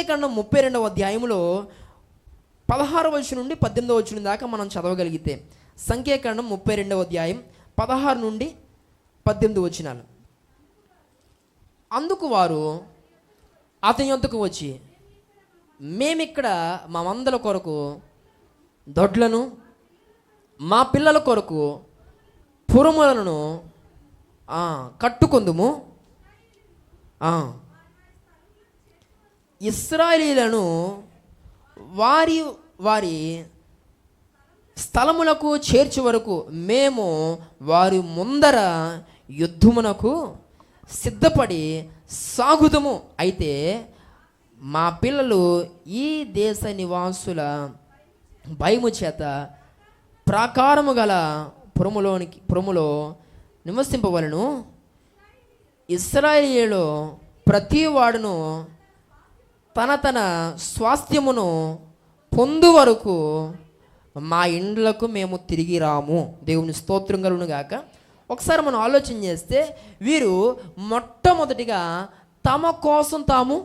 సంఖ్యాకాండం 32వ అధ్యాయంలో 16వ వచనం నుండి 18వ వచనం దాకా మనం చదవగలిగితే, సంఖ్యాకాండం 32వ అధ్యాయం 16 నుండి 18 వచనాలు. అందుకు వారు అతని యొద్దకు వచ్చి, మేమిక్కడ మా మందల కొరకు దొడ్లను, మా పిల్లల కొరకు పురములను కట్టుకొందుము. ఇశ్రాయేలీయులను వారి వారి స్థలములకు చేర్చే వరకు మేము వారి ముందర యుద్ధమునకు సిద్ధపడి సాగుదము. అయితే మా పిల్లలు ఈ దేశ నివాసుల భయము చేత ప్రాకారము గల పురములో నివసింపవలను. ఇశ్రాయేలీయులు ప్రతి వాడును తన తన స్వాస్థ్యమును పొందు వరకు మా ఇండ్లకు మేము తిరిగి రాము. దేవుని స్తోత్రం కలుగును గాక. ఒకసారి మనం ఆలోచన చేస్తే, వీరు మొట్టమొదటిగా తమ కోసం తాము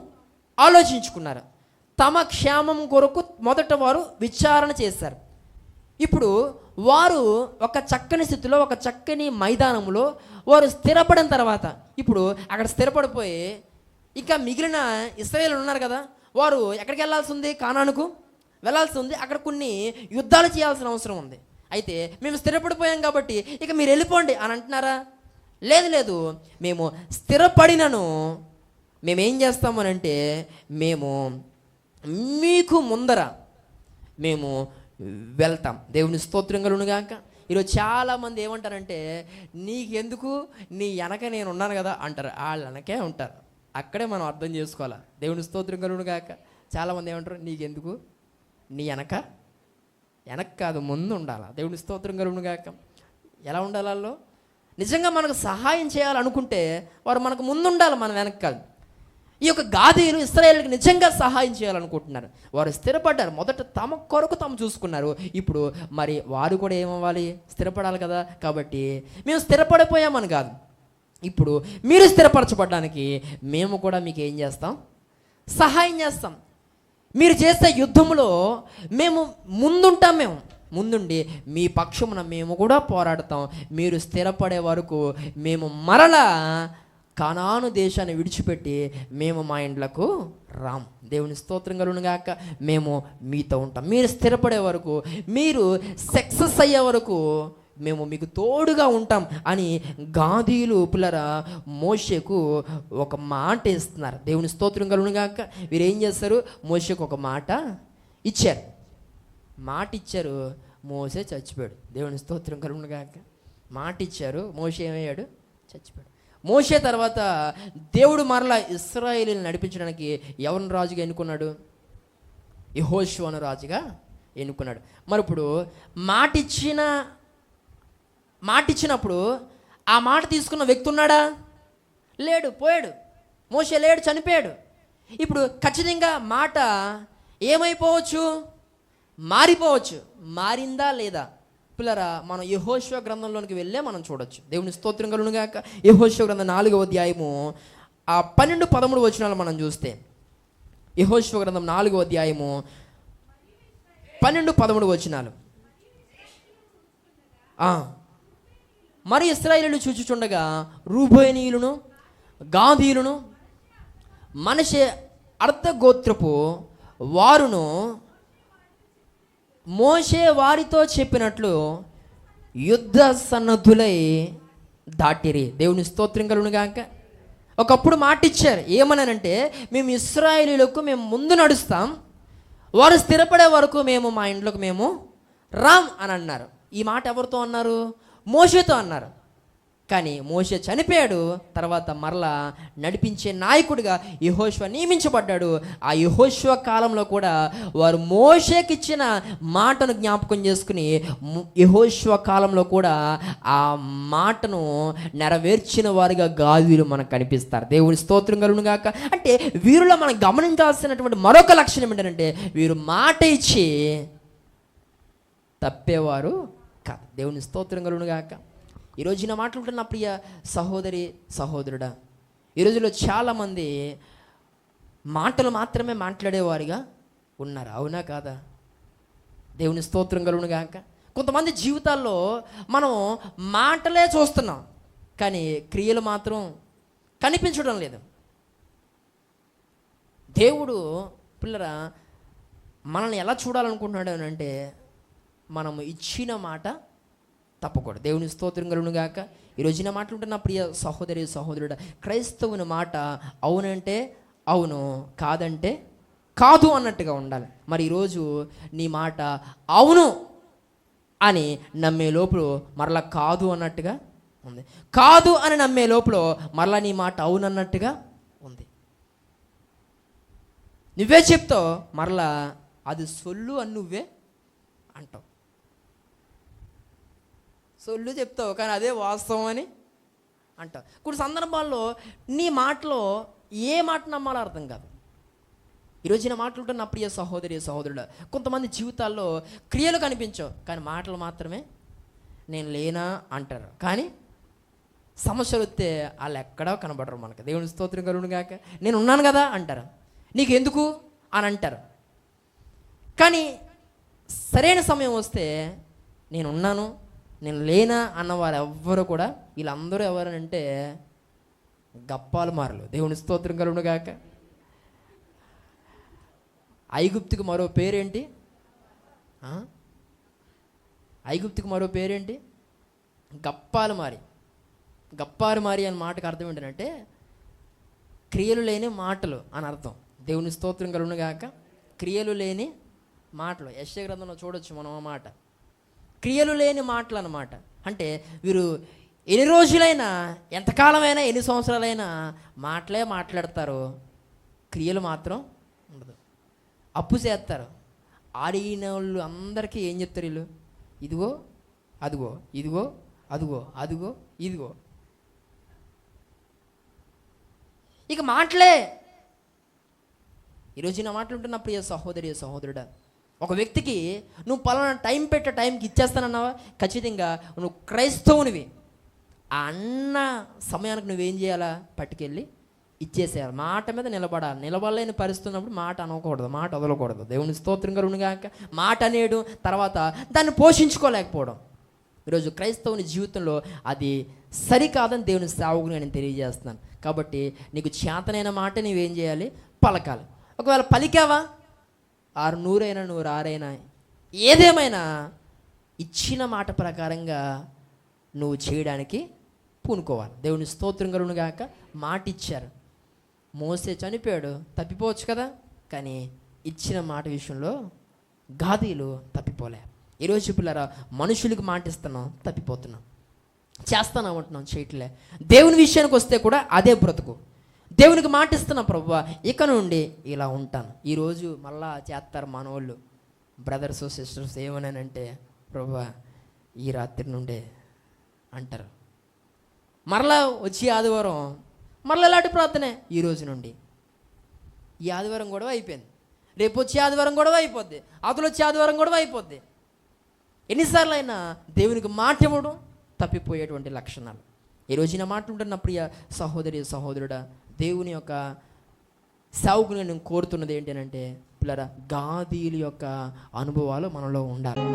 ఆలోచించుకున్నారు. తమ క్షేమం కొరకు మొదట వారు విచారణ చేశారు. ఇప్పుడు వారు ఒక చక్కని స్థితిలో, ఒక చక్కని మైదానంలో వారు స్థిరపడిన తర్వాత, ఇప్పుడు అక్కడ స్థిరపడిపోయి ఇంకా మిగిలిన ఇశ్రాయేలీయులు ఉన్నారు కదా, వారు ఎక్కడికి వెళ్ళాల్సి ఉంది? కానానుకు వెళ్ళాల్సి ఉంది. అక్కడ కొన్ని యుద్ధాలు చేయాల్సిన అవసరం ఉంది. అయితే మేము స్థిరపడిపోయాం కాబట్టి ఇక మీరు వెళ్ళిపోండి అని అంటున్నారా? లేదు లేదు, మేము స్థిరపడినను మేమేం చేస్తాము అంటే, మేము మీకు ముందర మేము వెళ్తాం. దేవుని స్తోత్రం కలుగును గాక. ఈరోజు చాలామంది ఏమంటారంటే, నీకెందుకు, నీ వెనక నేను ఉన్నాను కదా అంటారు. వాళ్ళ వెనకే ఉంటారు. అక్కడే మనం అర్థం చేసుకోవాలా. దేవుని స్తోత్రం కలుగును గాక. చాలామంది ఏమంటారు, నీకెందుకు, నీ వెనక కాదు ముందు ఉండాలా. దేవుని స్తోత్రం కలుగును గాక. ఎలా ఉండాలి? వాళ్ళు నిజంగా మనకు సహాయం చేయాలనుకుంటే వారు మనకు ముందు ఉండాలి, మన వెనక కాదు. ఈ యొక్క గాదీయులు ఇశ్రాయేలుకి నిజంగా సహాయం చేయాలనుకుంటున్నారు. వారు స్థిరపడ్డారు. మొదట తమ కొరకు తాము చూసుకున్నారు. ఇప్పుడు మరి వారు కూడా ఏమవ్వాలి? స్థిరపడాలి కదా. కాబట్టి మేము స్థిరపడిపోయామని కాదు, ఇప్పుడు మీరు స్థిరపరచబడడానికి మేము కూడా మీకు ఏం చేస్తాం? సహాయం చేస్తాం. మీరు చేసే యుద్ధంలో మేము ముందుంటాం. మేము ముందుండి మీ పక్షమున మేము కూడా పోరాడతాం. మీరు స్థిరపడే వరకు మేము మరలా కానాను దేశాన్ని విడిచిపెట్టి మేము మా ఇండ్లకు రాం. దేవుని స్తోత్రం కలుగును గాక. మేము మీతో ఉంటాం. మీరు స్థిరపడే వరకు, మీరు సక్సెస్ అయ్యే వరకు మేము మీకు తోడుగా ఉంటాం అని గాదీయులు పిల్లరా మోషేకు ఒక మాట ఇస్తున్నారు. దేవుని స్తోత్రం కలుగును గాక. వీరు ఏం చేస్తారు? మోషేకు ఒక మాట ఇచ్చారు. మోషే చచ్చిపోయాడు. దేవుని స్తోత్రం కలుగును గాక. మాట ఇచ్చారు, మోషే ఏమయ్యాడు? చచ్చిపోయాడు. మోషే తర్వాత దేవుడు మరలా ఇశ్రాయేలీయులను నడిపించడానికి ఎవరిని రాజుగా ఎన్నుకున్నాడు? యెహోషువను రాజుగా ఎన్నుకున్నాడు. మరి ఇప్పుడు మాట ఇచ్చినప్పుడు ఆ మాట తీసుకున్న వ్యక్తి ఉన్నాడా? లేడు, పోయాడు. మోషే లేడు, చనిపోయాడు. ఇప్పుడు ఖచ్చితంగా మాట ఏమైపోవచ్చు? మారిపోవచ్చు. మారిందా లేదా? పిల్లరా, మనం యెహోషువ గ్రంథంలోనికి వెళ్ళే మనం చూడొచ్చు. దేవుని స్తోత్రం కలుగును గాక. యెహోషువ గ్రంథం 4వ అధ్యాయము 12-13 వచనాలు మనం చూస్తే, యెహోషువ గ్రంథం 4వ అధ్యాయము 12-13 వచనాలు. మరి ఇశ్రాయేలీయులు చూచుచుండగా రూబేనీయులను, గాదీయులను, మనష్షే అర్ధగోత్రపు వారును మోషే వారితో చెప్పినట్లు యుద్ధ సన్నద్ధులై దాటిరి. దేవుని స్తోత్రం కలుగును గాక. ఒకప్పుడు మాట ఇచ్చారు. ఏమన్నానంటే, మేము ఇశ్రాయేలీయులకు మేము ముందు నడుస్తాం, వారు స్థిరపడే వరకు మేము మా ఇంట్లోకి మేము రామ్ అని అన్నారు. ఈ మాట ఎవరితో అన్నారు? మోషేతో అన్నారు. కానీ మోషే చనిపోయాడు. తర్వాత మరలా నడిపించే నాయకుడిగా యెహోషువ నియమించబడ్డాడు. ఆ యెహోషువ కాలంలో కూడా వారు మోషేకి ఇచ్చిన మాటను జ్ఞాపకం చేసుకుని యెహోషువ కాలంలో కూడా ఆ మాటను నెరవేర్చిన వారిగా గాదీయులు మనకు కనిపిస్తారు. దేవుని స్తోత్రం కలుగును గాక. అంటే వీరిలో మనం గమనించాల్సినటువంటి మరొక లక్షణం ఏంటంటే, వీరు మాట ఇచ్చి తప్పేవారు కాదు. దేవుని స్తోత్రం కలుగును గాక. ఈరోజు నా మాట్లాడుతున్న ప్రియ సహోదరి సహోదరుడా, ఈ రోజుల్లో చాలామంది మాటలు మాత్రమే మాట్లాడేవారిగా ఉన్నారు. అవునా కాదా? దేవుని స్తోత్రం కలుగును గాక. కొంతమంది జీవితాల్లో మనం మాటలే చూస్తున్నాం, కానీ క్రియలు మాత్రం కనిపించడం లేదు. దేవుడు పిల్లరా మనల్ని ఎలా చూడాలనుకుంటున్నాడు అని అంటే, మనము ఇచ్చిన మాట తప్పకూడదు. దేవుని స్తోత్రం కలుగును గాక. ఈరోజు నా మాటలు ఉంటున్న ప్రియ సహోదరి సహోదరుడు, క్రైస్తవుని మాట అవునంటే అవును, కాదంటే కాదు అన్నట్టుగా ఉండాలి. మరి ఈరోజు నీ మాట అవును అని నమ్మే లోపల మరలా కాదు అన్నట్టుగా ఉంది, కాదు అని నమ్మే లోపల మరలా నీ మాట అవును అన్నట్టుగా ఉంది. నువ్వే చెప్తావు, మరలా అది సొల్లు అని నువ్వే అంటావు. సొల్లు చెప్తావు కానీ అదే వాస్తవం అని అంటావు. కొన్ని సందర్భాల్లో నీ మాటలో ఏ మాట నమ్మాలో అర్థం కాదు. ఈరోజు నా మాటలు ఉంటే నా ప్రియ సహోదరి సహోదరుడు, కొంతమంది జీవితాల్లో క్రియలు కనిపించవు కానీ మాటలు మాత్రమే నేను లేనా అంటారు. కానీ సమస్యలు వస్తే వాళ్ళు ఎక్కడా కనబడరు మనకు. దేవుని స్తోత్రం కలుగును గాక. నేను ఉన్నాను కదా అంటారు, నీకు ఎందుకు అని అంటారు. కానీ సరైన సమయం వస్తే నేను ఉన్నాను నేను లేనా అన్నవారు ఎవ్వరు కూడా, వీళ్ళందరూ ఎవరనంటే గప్పాలు మారలు. దేవుని స్తోత్రం కలుగును గాక. ఐగుప్తుకు మరో పేరేంటి? ఐగుప్తుకు మరో పేరేంటి? గప్పాలు మారి. గప్పారు మారి అనే మాటకు అర్థం ఏంటంటే క్రియలు లేని మాటలు అని అర్థం. దేవుని స్తోత్రం కలుగును గాక. క్రియలు లేని మాటలు యెషయా గ్రంథంలో చూడొచ్చు మనం ఆ మాట. క్రియలు లేని మాటలు అన్నమాట. అంటే వీరు ఎన్ని రోజులైనా, ఎంతకాలమైనా, ఎన్ని సంవత్సరాలైనా మాటలే మాట్లాడతారు, క్రియలు మాత్రం ఉండదు. అప్పు చేస్తారు, ఆడిన వాళ్ళు అందరికీ ఏం చెప్తారు వీళ్ళు? ఇదిగో అదిగో, ఇదిగో అదిగో, అదిగో ఇదిగో. ఇక మాటలే. ఈరోజు నా మాటలు ఉంటున్న ప్రియ సహోదరి సహోదరుడా, ఒక వ్యక్తికి నువ్వు పలానా టైం పెట్టే టైంకి ఇచ్చేస్తానన్నావా, ఖచ్చితంగా నువ్వు క్రైస్తవునివి. ఆ అన్న సమయానికి నువ్వేం చేయాలా? పట్టుకెళ్ళి ఇచ్చేసేయాలి. మాట మీద నిలబడాలి. నిలబడలేని పరిస్థితి ఉన్నప్పుడు మాట అనకూడదు, మాట వదలకూడదు. దేవుని స్తోత్రం కలుగును గాక. మాట అనేడు, తర్వాత దాన్ని పోషించుకోలేకపోవడం. ఈరోజు క్రైస్తవుని జీవితంలో అది సరికాదని దేవుని సేవకుని నేను తెలియజేస్తున్నాను. కాబట్టి నీకు చేతనైన మాట నువ్వేం చేయాలి? పలకాలి. ఒకవేళ పలికావా, 600 అయినా 106 అయినా ఏదేమైనా ఇచ్చిన మాట ప్రకారంగా నువ్వు చేయడానికి పూనుకోవాలి. దేవుని స్తోత్రం కలుగును గాక. మాట ఇచ్చారు, మోసే చనిపోయాడు, తప్పిపోవచ్చు కదా, కానీ ఇచ్చిన మాట విషయంలో గాదీలు తప్పిపోలే. ఈరోజు పిల్లరా మనుషులకు మాట ఇస్తున్నాం, తప్పిపోతున్నాం. చేస్తాను అంటున్నాం, చేయట్లే. దేవుని విషయానికి వస్తే కూడా అదే బ్రతుకు. దేవునికి మాట ఇస్తున్నా, ప్రభువా ఇక నుండి ఇలా ఉంటాను. ఈరోజు మళ్ళా చేస్తారు మనోళ్ళు, బ్రదర్స్ సిస్టర్స్ ఏమనంటే, ప్రభువా ఈ రాత్రి నుండే అంటారు. మరలా వచ్చి ఆదివారం మరలా ఇలాంటి ప్రార్థనే. ఈ రోజు నుండి ఈ ఆదివారం గొడవ అయిపోయింది, రేపు వచ్చే ఆదివారం గొడవ అయిపోద్ది, అతలు వచ్చే ఆదివారం గొడవ అయిపోద్ది. ఎన్నిసార్లు అయినా దేవునికి మాట ఇవ్వడం తప్పిపోయేటువంటి లక్షణాలు. ఈరోజు నా మాట ఉంటున్న ప్రియ సహోదరి సహోదరుడా, దేవుని యొక్క సేవకుని నేను కోరుతున్నది ఏంటి అంటే, పిల్లరా గాదీల యొక్క అనుభవాలు మనలో ఉండాలి.